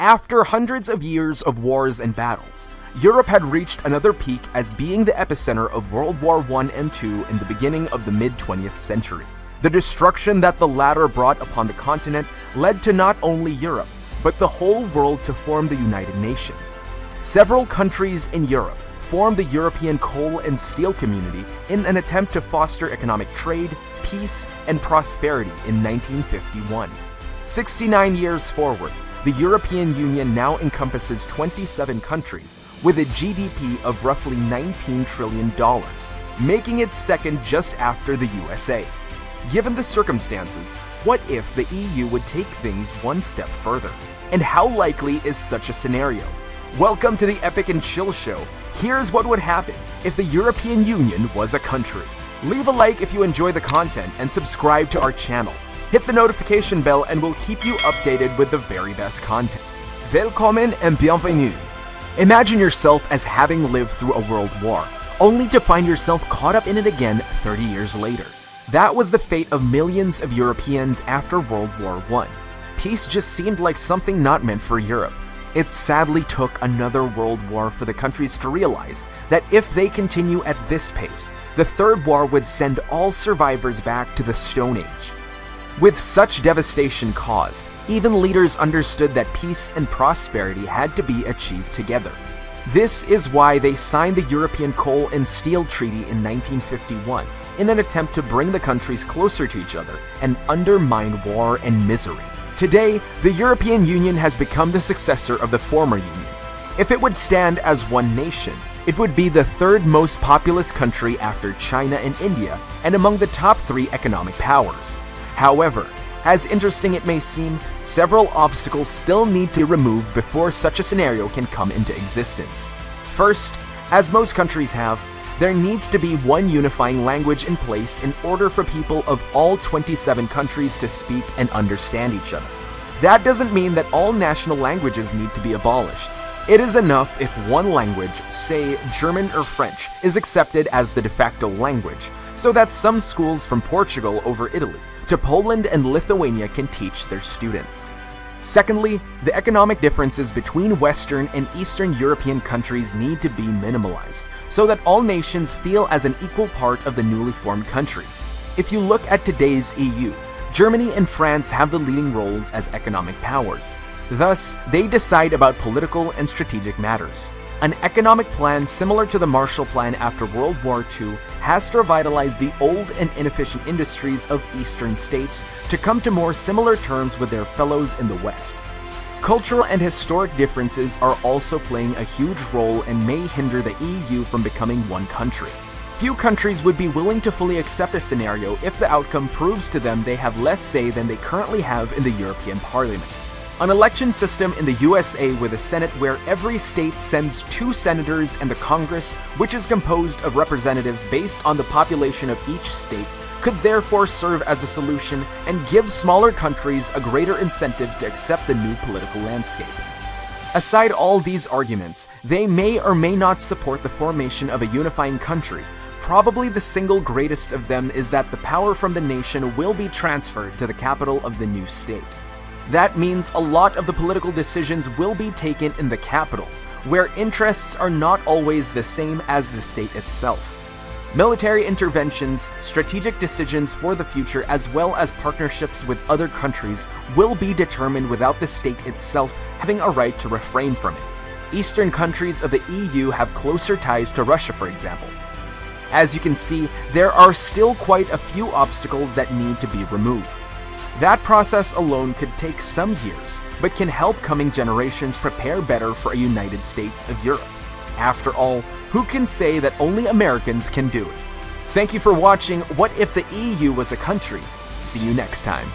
After hundreds of years of wars and battles, Europe had reached another peak as being the epicenter of World War I and II in the beginning of the mid-20th century. The destruction that the latter brought upon the continent led to not only Europe, but the whole world to form the United Nations. Several countries in Europe formed the European Coal and Steel Community in an attempt to foster economic trade, peace, and prosperity in 1951. 69 years forward, the European Union now encompasses 27 countries with a GDP of roughly $19 trillion, making it second just after the USA. Given the circumstances, what if the EU would take things one step further? And how likely is such a scenario? Welcome to the Epic and Chill Show. Here's what would happen if the European Union was a country. Leave a like if you enjoy the content and subscribe to our channel. Hit the notification bell and we'll keep you updated with the very best content. Willkommen and bienvenue. Imagine yourself as having lived through a world war, only to find yourself caught up in it again 30 years later. That was the fate of millions of Europeans after World War I. Peace just seemed like something not meant for Europe. It sadly took another world war for the countries to realize that if they continue at this pace, the Third War would send all survivors back to the Stone Age. With such devastation caused, even leaders understood that peace and prosperity had to be achieved together. This is why they signed the European Coal and Steel Treaty in 1951 in an attempt to bring the countries closer to each other and undermine war and misery. Today, the European Union has become the successor of the former Union. If it would stand as one nation, it would be the third most populous country after China and India and among the top 3 economic powers. However, as interesting it may seem, several obstacles still need to be removed before such a scenario can come into existence. First, as most countries have, there needs to be one unifying language in place in order for people of all 27 countries to speak and understand each other. That doesn't mean that all national languages need to be abolished. It is enough if one language, say German or French, is accepted as the de facto language, so that some schools from Portugal over Italy to Poland and Lithuania can teach their students. Secondly, the economic differences between Western and Eastern European countries need to be minimalized, so that all nations feel as an equal part of the newly formed country. If you look at today's EU, Germany and France have the leading roles as economic powers. Thus, they decide about political and strategic matters. An economic plan similar to the Marshall Plan after World War II has to revitalize the old and inefficient industries of Eastern states to come to more similar terms with their fellows in the West. Cultural and historic differences are also playing a huge role and may hinder the EU from becoming one country. Few countries would be willing to fully accept a scenario if the outcome proves to them they have less say than they currently have in the European Parliament. An election system in the USA with a Senate where every state sends 2 senators and the Congress, which is composed of representatives based on the population of each state, could therefore serve as a solution and give smaller countries a greater incentive to accept the new political landscape. Aside all these arguments, they may or may not support the formation of a unifying country. Probably the single greatest of them is that the power from the nation will be transferred to the capital of the new state. That means a lot of the political decisions will be taken in the capital, where interests are not always the same as the state itself. Military interventions, strategic decisions for the future, as well as partnerships with other countries will be determined without the state itself having a right to refrain from it. Eastern countries of the EU have closer ties to Russia, for example. As you can see, there are still quite a few obstacles that need to be removed. That process alone could take some years, but can help coming generations prepare better for a United States of Europe. After all, who can say that only Americans can do it? Thank you for watching What If the EU Was a Country? See you next time.